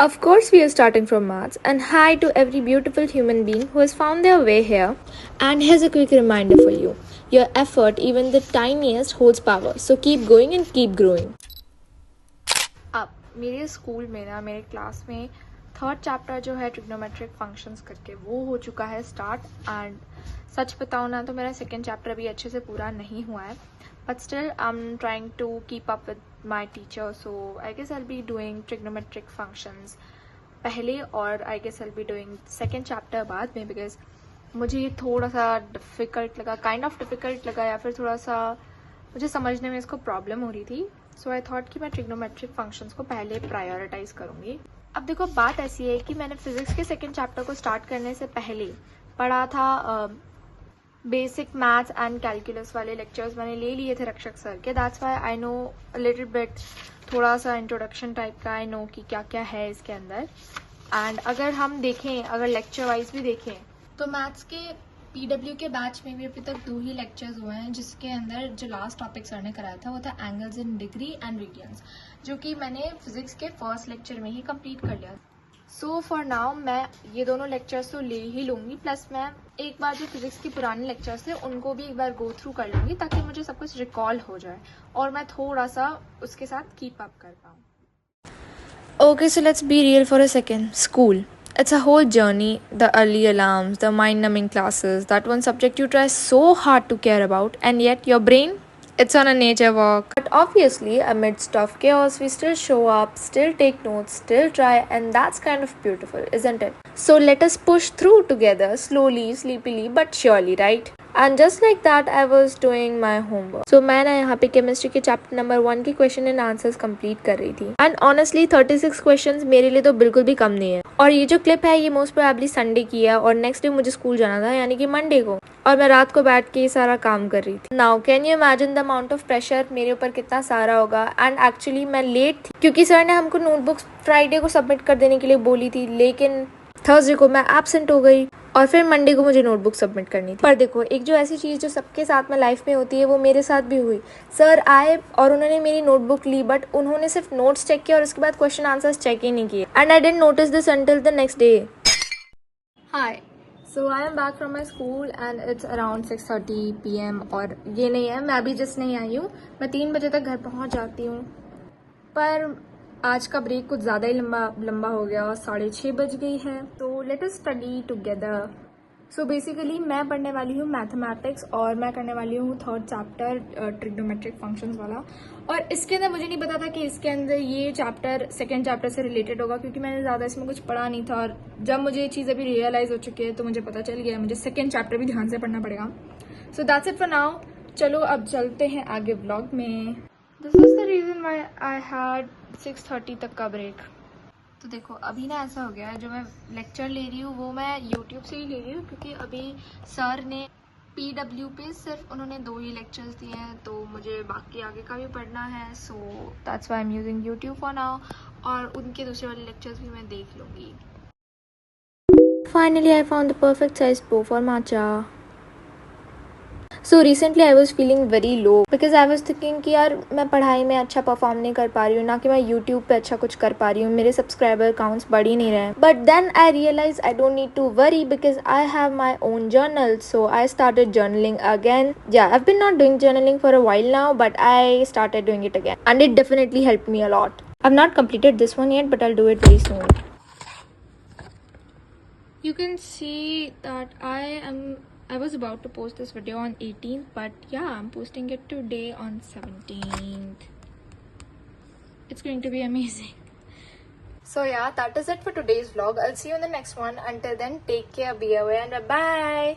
Of course, we are starting from maths, and hi to every beautiful human being who has found their way here. And here's a quick reminder for you, your effort, even the tiniest, holds power. So keep going and keep growing. अब मेरे school में ना मेरे class में third chapter जो है trigonometric functions करके वो हो चुका है स्टार्ट. एंड सच बताऊँ ना तो मेरा सेकेंड चैप्टर भी अच्छे से पूरा नहीं हुआ है, but still I am trying to keep up with my teacher. So I guess I be doing trigonometric functions पहले और I guess I be doing second chapter बाद में, बिकॉज मुझे ये थोड़ा सा डिफ़िकल्ट लगा, काइंड ऑफ डिफ़िकल्ट लगा, या फिर थोड़ा सा मुझे समझने में इसको प्रॉब्लम हो रही थी. सो आई थॉट कि मैं ट्रिग्नोमेट्रिक फंक्शंस को पहले प्रायोरिटाइज करूँगी. अब देखो बात ऐसी है कि मैंने फिजिक्स के सेकेंड चैप्टर को स्टार्ट करने से पहले पढ़ा था बेसिक मैथ्स एंड कैलकुलस वाले लेक्चर्स मैंने ले लिए थे रक्षक सर के. That's why I know a little bit, थोड़ा सा इंट्रोडक्शन टाइप का आई नो कि क्या क्या है इसके अंदर. एंड अगर हम देखें, अगर लेक्चर वाइज भी देखें तो मैथ्स के पीडब्ल्यू के बैच में भी अभी तक 2 ही लेक्चर्स हुए हैं, जिसके अंदर जो लास्ट टॉपिक सर ने कराया था वो था angles in degree and radians, जो कि मैंने फिजिक्स के फर्स्ट लेक्चर में ही कंप्लीट कर लिया. सो फॉर नाउ मैं ये दोनों लेक्चर्स तो ले ही लूँगी, प्लस मैं एक बार जो फिजिक्स की पुराने लेक्चर्स थे उनको भी एक बार गो थ्रू कर लूँगी ताकि मुझे सब कुछ रिकॉल हो जाए और मैं थोड़ा सा उसके साथ कीप अप कर पाऊँ. Okay, so let's be real for a second. School. It's a whole journey. The early alarms, the mind-numbing classes, that one subject you try so hard to care about, and yet your brain, it's on a nature walk. But obviously, amidst of chaos, we still show up, still take notes, still try, and that's kind of beautiful, isn't it? So let us push through together, slowly, sleepily, but surely, right? And just like that I was doing my homework. So मैं ना यहाँ पे chemistry के chapter number 1 की question and answers complete कर रही थी. And honestly 36 questions मेरे लिए तो बिल्कुल भी कम नहीं है. और ये जो क्लिप है ये मोस्ट प्रोबेबली संडे की है और नेक्स्ट डे मुझे स्कूल जाना था, यानी कि मंडे को, और मैं रात को बैठ के ये सारा काम कर रही थी. Now can you imagine the amount of pressure मेरे ऊपर कितना सारा होगा. एंड एक्चुअली मैं लेट थी क्योंकि सर ने हमको नोटबुक्स फ्राइडे को सबमिट कर देने के लिए बोली थी, लेकिन थर्सडे को मैं एब्सेंट हो गई और फिर मंडे को मुझे नोटबुक सबमिट करनी थी. पर देखो, एक जो ऐसी चीज़ जो सबके साथ में लाइफ में होती है वो मेरे साथ भी हुई. सर आए और उन्होंने मेरी नोटबुक ली, बट उन्होंने सिर्फ नोट्स चेक किया और उसके बाद क्वेश्चन आंसर्स चेक ही नहीं किए. And I didn't notice this until the next day. Hi, so I am back from my school and it's around 6:30 PM. और ये नहीं है, मैं अभी जस्ट नहीं आई हूँ, मैं 3 बजे तक घर पहुँच जाती हूँ. पर आज का ब्रेक कुछ ज़्यादा ही लंबा हो गया, 6:30 बज गई है. तो let us study together. So basically मैं पढ़ने वाली हूँ मैथमेटिक्स और मैं करने वाली हूँ थर्ड चैप्टर ट्रिग्नोमेट्रिक फंक्शंस वाला. और इसके अंदर मुझे नहीं पता था कि इसके अंदर ये चैप्टर सेकेंड चैप्टर से रिलेटेड होगा, क्योंकि मैंने ज़्यादा इसमें कुछ पढ़ा नहीं था. और जब मुझे ये चीज़ अभी रियलाइज़ हो चुकी है तो मुझे पता चल गया मुझे सेकेंड चैप्टर भी ध्यान से पढ़ना पड़ेगा. So that's it for now. चलो अब चलते हैं आगे व्लॉग में. This is the reason why I had 6:30 तक का ब्रेक. तो देखो अभी ना ऐसा हो गया है, जो मैं लेक्चर ले रही हूँ वो मैं यूट्यूब से ही ले रही हूँ, क्योंकि अभी सर ने पीडब्ल्यू पे सिर्फ उन्होंने 2 ही लेक्चर्स दिए हैं, तो मुझे बाकी आगे का भी पढ़ना है. So that's why I am using YouTube for now. और उनके दूसरे वाले लेक्चर्स भी मैं देख लूँगी. Finally I found the perfect size bow for matcha. So recently I was feeling very low because I was thinking कि यार मैं पढ़ाई में अच्छा परफॉर्म नहीं कर पा रही हूँ, ना कि मैं यूट्यूब पे अच्छा कुछ कर पा रही हूँ, मेरे सब्सक्राइबर काउंट्स बढ़ ही नहीं रहे हैं. But then I realize I don't need to worry because I have my own journal. So I started journaling again. Yeah I have been not doing journaling for a while now, but I started doing it again and it definitely helped me a lot. I have not completed this one yet, but I'll do it very soon. You can see that I was about to post this video on 18th, but yeah, I'm posting it today on 17th. It's going to be amazing. So yeah, that is it for today's vlog. I'll see you in the next one. Until then, take care, be aware, and bye.